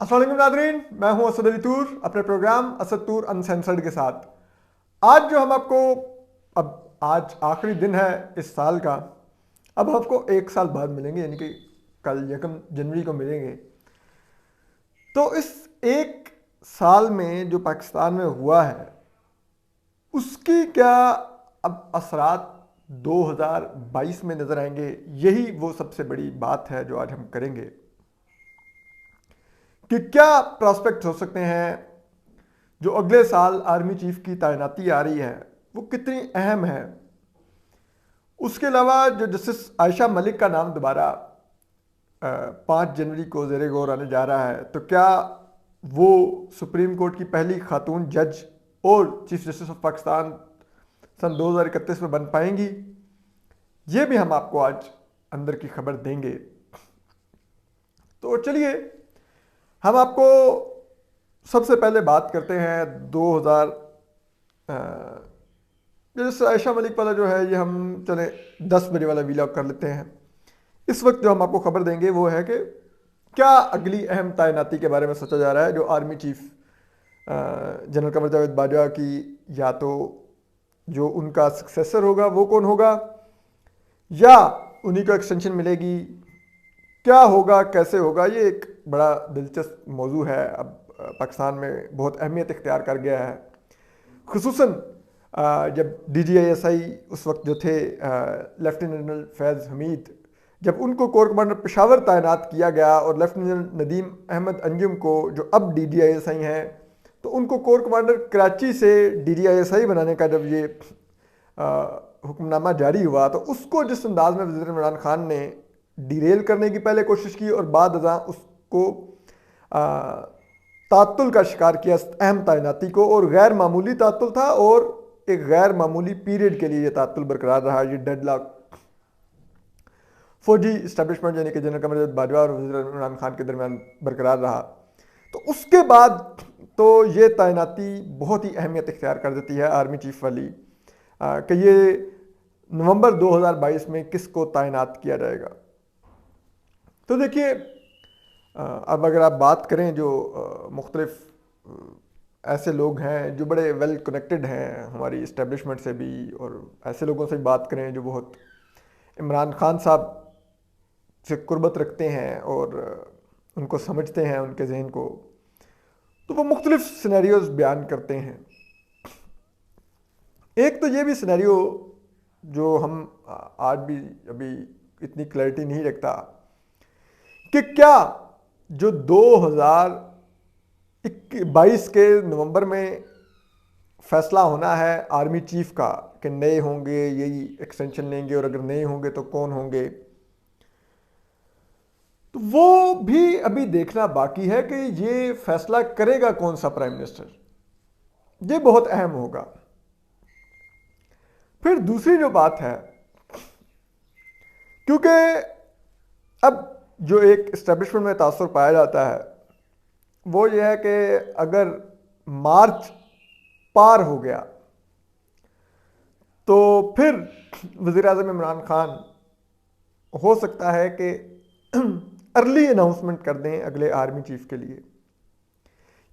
अस्सलाम वालेकुम नादरीन, मैं हूं असद अली तूर अपने प्रोग्राम असद तूर अनसेंसर्ड के साथ। आज जो हम आपको अब आज आखिरी दिन है इस साल का। अब हम आपको एक साल बाद मिलेंगे, यानी कि कल 1 जनवरी को मिलेंगे। तो इस एक साल में जो पाकिस्तान में हुआ है उसकी क्या अब असरात 2022 में नज़र आएंगे। यही वो सबसे बड़ी बात है जो आज हम करेंगे कि क्या प्रॉस्पेक्ट हो सकते हैं। जो अगले साल आर्मी चीफ की तैनाती आ रही है वो कितनी अहम है। उसके अलावा जो जस्टिस आयशा मलिक का नाम दोबारा 5 जनवरी को ज़ेरे गौर आने जा रहा है, तो क्या वो सुप्रीम कोर्ट की पहली खातून जज और चीफ जस्टिस ऑफ पाकिस्तान सन 2031 में बन पाएंगी। ये भी हम आपको आज अंदर की खबर देंगे। तो चलिए हम आपको सबसे पहले बात करते हैं 2000 जैसे आयशा मलिक वाला जो है ये हम चले 10 बजे वाला वीलॉग कर लेते हैं। इस वक्त जो हम आपको खबर देंगे वो है कि क्या अगली अहम तैनाती के बारे में सोचा जा रहा है। जो army chief general Qamar Javed Bajwa की, या तो जो उनका सक्सेसर होगा वो कौन होगा, या उन्हीं को एक्सटेंशन मिलेगी, क्या होगा कैसे होगा। ये एक बड़ा दिलचस्प मौजू है। अब पाकिस्तान में बहुत अहमियत इख्तियार कर गया है। खुसूसन जब DGISI उस वक्त जो थे लेफ्टिनेंट जनरल फैज़ हमीद, जब उनको कोर कमांडर पेशावर तैनात किया गया और लेफ्टिनेंट नदीम अहमद अंजुम को जो अब DGISI हैं, तो उनको कोर कमांडर कराची से DGISI बनाने का जब ये हुक्मनामा जारी हुआ, तो उसको जिस अंदाज में वज़ीर इमरान खान ने डिरेल करने की पहले कोशिश की और बाद अज़ां उसको तातुल का शिकार किया अहम तैनाती को, और गैर मामूली तातुल था और एक गैर मामूली पीरियड के लिए ये तातुल बरकरार रहा। ये डेडलॉक फौजी इस्टेब्लिशमेंट यानी कि जनरल कमर जावेद बाजवा और वज़ीर इमरान खान के दरमियान बरकरार रहा। तो उसके बाद तो ये तैनाती बहुत ही अहमियत इख्तियार कर देती है आर्मी चीफ वाली, कि ये नवंबर 2022 में किसको तैनात किया जाएगा। तो देखिए अब अगर आप बात करें जो मुख्तलिफ ऐसे लोग हैं जो बड़े वेल कनेक्टेड हैं हमारी इस्टेब्लिशमेंट से भी, और ऐसे लोगों से भी बात करें जो बहुत इमरान खान साहब से कुर्बत रखते हैं और उनको समझते हैं उनके जहन को, तो वो मुख्तलिफ सिनेरियोज बयान करते हैं। एक तो ये भी सिनेरियो जो हम आज भी अभी इतनी क्लैरिटी नहीं रखता कि क्या जो 2022 के नवंबर में फैसला होना है आर्मी चीफ का कि नए होंगे यही एक्सटेंशन लेंगे, और अगर नए होंगे तो कौन होंगे, तो वो भी अभी देखना बाकी है कि ये फैसला करेगा कौन सा प्राइम मिनिस्टर। ये बहुत अहम होगा। फिर दूसरी जो बात है, क्योंकि अब जो एक इस्टेब्लिशमेंट में तासुर पाया जाता है वो ये है कि अगर मार्च पार हो गया तो फिर वज़ीर आज़म इमरान खान हो सकता है कि अर्ली अनाउंसमेंट कर दें अगले आर्मी चीफ के लिए।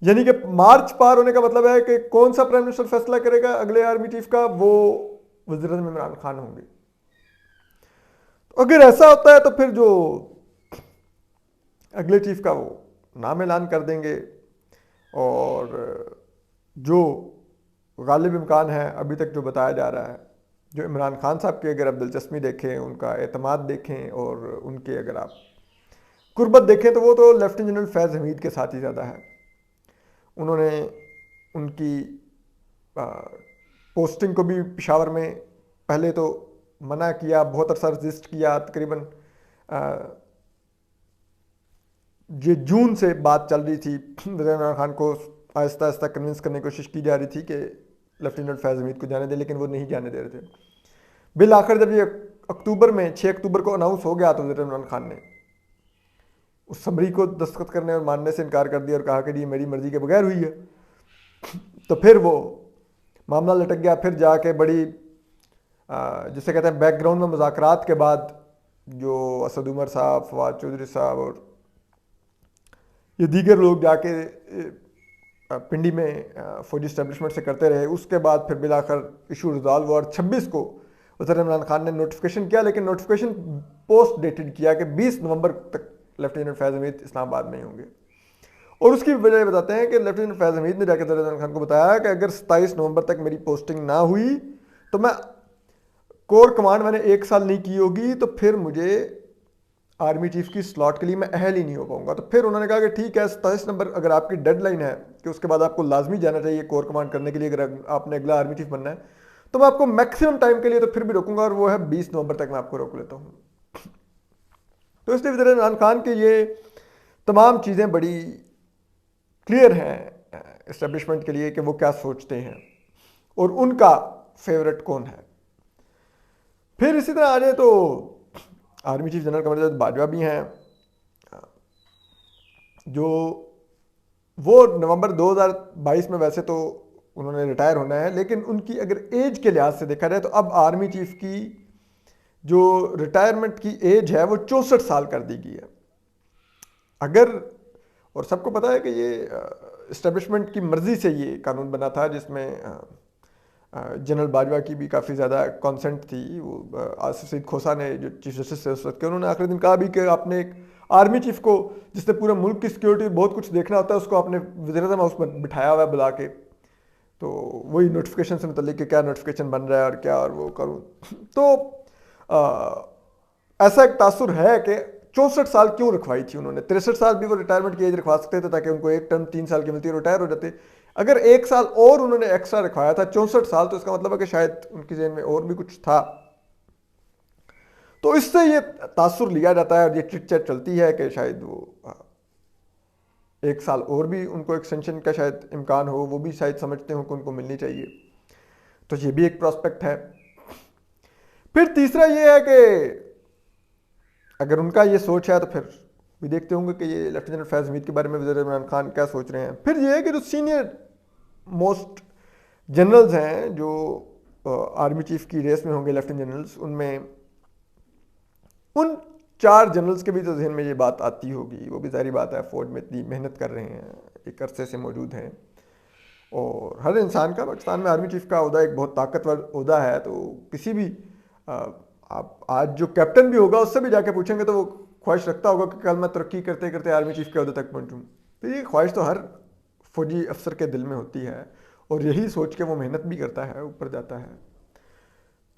यानी कि मार्च पार होने का मतलब है कि कौन सा प्राइम मिनिस्टर फैसला करेगा अगले आर्मी चीफ का, वो वज़ीर आज़म इमरान खान होंगे। तो अगर ऐसा होता है तो फिर जो अगले चीफ का वो नाम ऐलान कर देंगे, और जो गालिब इम्कान है अभी तक जो बताया जा रहा है, जो इमरान खान साहब की अगर आप दिलचस्पी देखें, उनका एतमाद देखें और उनके अगर आप कुर्बत देखें, तो वो तो लेफ्टिनेंट जनरल फैज़ हमीद के साथ ही ज़्यादा है। उन्होंने उनकी पोस्टिंग को भी पेशावर में पहले तो मना किया, बहुत अरसा रजिस्ट किया। तकरीबन ये जून से बात चल रही थी, वज़ीर इमरान खान को आहिस्ता आहिस्ता कन्विंस करने की कोशिश की जा रही थी कि लेफ्टिनेंट फैज़ हमीद को जाने दे, लेकिन वो नहीं जाने दे रहे थे। बिल आखिर जब ये अक्टूबर में 6 अक्टूबर को अनाउंस हो गया तो वज़ीर इमरान खान ने उस समरी को दस्तखत करने और मानने से इनकार कर दिया और कहा कि ये मेरी मर्जी के बगैर हुई है। तो फिर वो मामला लटक गया। फिर जाके बड़ी जिसे कहते हैं बैकग्राउंड में मुज़ाकरात के बाद जो असद उमर साहब, फवाद चौधरी साहब और ये दीगर लोग जाके पिंडी में फौजी स्टैब्लिशमेंट से करते रहे। उसके बाद फिर बिलाखर इशू रिजॉल्व हुआ और 26 को वज़ीर इमरान खान ने नोटिफिकेशन किया, लेकिन नोटिफिकेशन पोस्ट डेटेड किया कि 20 नवंबर तक लेफ्टिनेंट फैज़ हमीद इस्लामाबाद में ही होंगे। और उसकी वजह बताते हैं कि लेफ्टिनेंट फैज़ हमीद ने जाकर वज़ीर इमरान खान को बताया कि अगर 27 नवंबर तक मेरी पोस्टिंग ना हुई तो मैं कोर कमांड मैंने 1 साल नहीं की होगी तो फिर मुझे आर्मी चीफ की स्लॉट के लिए मैं अहल ही नहीं हो पाऊंगा। तो फिर उन्होंने कहा कि ठीक है 27 नंबर अगर आपकी डेडलाइन है कि उसके बाद आपको लाजमी जाना चाहिए कोर कमांड करने के लिए, अगर आपने अगला आर्मी चीफ बनना है, तो मैं आपको मैक्सिमम टाइम के लिए तो फिर भी रोकूंगा और वो है 20 नवंबर तक मैं आपको रोक लेता हूँ। तो इसलिए वज़ीर इमरान खान के ये तमाम चीज़ें बड़ी क्लियर हैं इस्टेब्लिशमेंट के लिए कि वो क्या सोचते हैं और उनका फेवरेट कौन है। फिर इसी तरह आ जाए तो army chief general Qamar Javed Bajwa भी हैं, जो वो नवंबर 2022 में वैसे तो उन्होंने रिटायर होना है, लेकिन उनकी अगर एज के लिहाज से देखा जाए तो अब आर्मी चीफ की जो रिटायरमेंट की एज है वो 64 साल कर दी गई है। अगर, और सबको पता है कि ये इस्टेब्लिशमेंट की मर्जी से ये कानून बना था जिसमें जनरल बाजवा की भी काफ़ी ज़्यादा कंसेंट थी। वो आसिफ सईद खोसा ने जो चीफ जस्टिस थे उस वक्त के, उन्होंने आखिरी दिन कहा भी कि आपने एक आर्मी चीफ को जिसने पूरे मुल्क की सिक्योरिटी बहुत कुछ देखना होता है उसको आपने वज़ीर-ए-आज़म हाउस में बिठाया हुआ है बुला के, तो वही नोटिफिकेशन से मतलब कि क्या नोटिफिकेशन बन रहा है और क्या और वो करूँ। तो ऐसा एक तासुर है कि 64 साल क्यों रखवाई थी उन्होंने। 63 साल भी वो रिटायरमेंट की एज रखवा सकते थे ताकि उनको एक टर्म 3 साल की मिलती है, रिटायर हो जाते। अगर 1 साल और उन्होंने एक्स्ट्रा रखवाया था 64 साल, तो इसका मतलब है कि शायद उनकी जेहन में और भी कुछ था। तो इससे ये तासुर लिया जाता है और ये चिट चैट चलती है कि शायद वो 1 साल और भी उनको एक्सटेंशन का शायद इम्कान हो, वो भी शायद समझते हो कि उनको मिलनी चाहिए। तो ये भी एक प्रोस्पेक्ट है। फिर तीसरा ये है कि अगर उनका ये सोच है तो फिर भी देखते होंगे कि ये लेफ्टिनेंट फैज़ हमीद के बारे में वज़ीर इमरान खान क्या सोच रहे हैं। फिर ये है कि जो सीनियर मोस्ट जनरल्स हैं जो आर्मी चीफ की रेस में होंगे, लेफ्टिनेंट जनरल्स, उनमें उन 4 जनरल्स के भी तो जहन में ये बात आती होगी। वो भी जाहिर बात है फ़ौज में इतनी मेहनत कर रहे हैं, एक अरसे से मौजूद हैं, और हर इंसान का पाकिस्तान में आर्मी चीफ का ओहदा एक बहुत ताकतवर ओहदा है। तो किसी भी आप आज जो कैप्टन भी होगा उससे भी जाके पूछेंगे तो वो ख्वाहिश रखता होगा कि कल मैं तरक्की करते करते आर्मी चीफ के ओहदे तक पहुंचूं। तो ये ख्वाहिश तो हर फौजी अफसर के दिल में होती है और यही सोच के वो मेहनत भी करता है, ऊपर जाता है।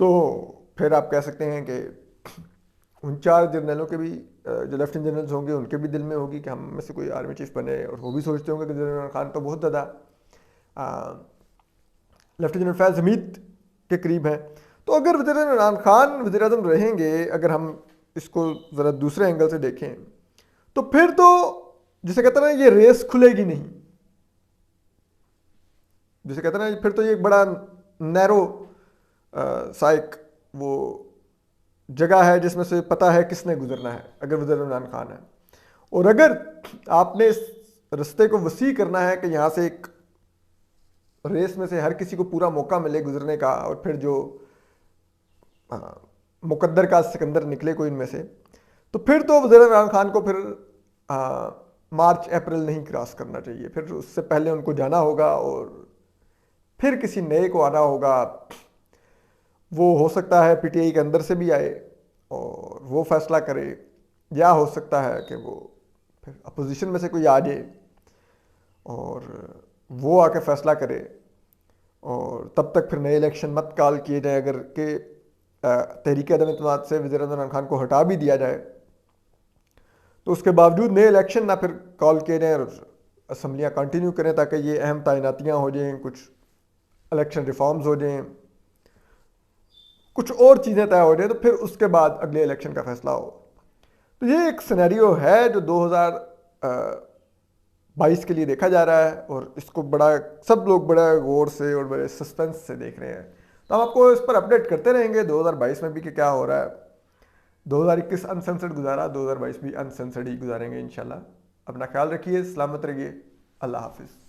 तो फिर आप कह सकते हैं कि उन 4 जर्नलों के भी जो लेफ्टिनेंट जनरल्स होंगे उनके भी दिल में होगी कि हम में से कोई आर्मी चीफ बने, और वो भी सोचते होंगे कि वज़ीर इमरान खान तो बहुत ज़्यादा लेफ्टिनेंट फैज़ हमीद के करीब हैं। तो अगर वज़ीर इमरान खान वज़ीर-ए-आज़म रहेंगे, अगर हम इसको ज़रा दूसरे एंगल से देखें तो फिर तो जिसे कहते हैं ना ये रेस खुलेगी नहीं, जिसे कहते हैं ना फिर तो ये एक बड़ा नैरो साइक वो जगह है जिसमें से पता है किसने गुजरना है अगर वज़ीर इमरान खान है। और अगर आपने इस रास्ते को वसी करना है कि यहाँ से एक रेस में से हर किसी को पूरा मौका मिले गुजरने का, और फिर जो मुकद्दर का सिकंदर निकले कोई इनमें से, तो फिर तो वज़ीर इमरान खान को फिर मार्च अप्रैल नहीं क्रॉस करना चाहिए। फिर उससे पहले उनको जाना होगा और फिर किसी नए को आना होगा। वो हो सकता है पीटीआई के अंदर से भी आए और वो फैसला करे, या हो सकता है कि वो फिर अपोजिशन में से कोई आ जाए और वो आके फैसला करे, और तब तक फिर नए इलेक्शन मत कॉल किए जाए। अगर के तहरीक अदम इत्मीनान से वज़ीर इमरान खान को हटा भी दिया जाए तो उसके बावजूद नए इलेक्शन ना फिर कॉल किए जाएँ और असम्बलियाँ कंटिन्यू करें ताकि ये अहम तैनातियाँ हो जाएँ, कुछ इलेक्शन रिफॉर्म्स हो जाएँ, कुछ और चीज़ें तय हो जाए, तो फिर उसके बाद अगले इलेक्शन का फैसला हो। तो ये एक सिनेरियो है जो 2022 के लिए देखा जा रहा है और इसको बड़ा सब लोग बड़ा गौर से और बड़े सस्पेंस से देख रहे हैं। तो हम आपको इस पर अपडेट करते रहेंगे 2022 में भी कि क्या हो रहा है। 2021 अनसेंसर्ड गुजारा, 2022 भी अनसेंसर्ड ही गुजारेंगे इंशाल्लाह। अपना ख्याल रखिए, सलामत रहिए, अल्लाह हाफिज़।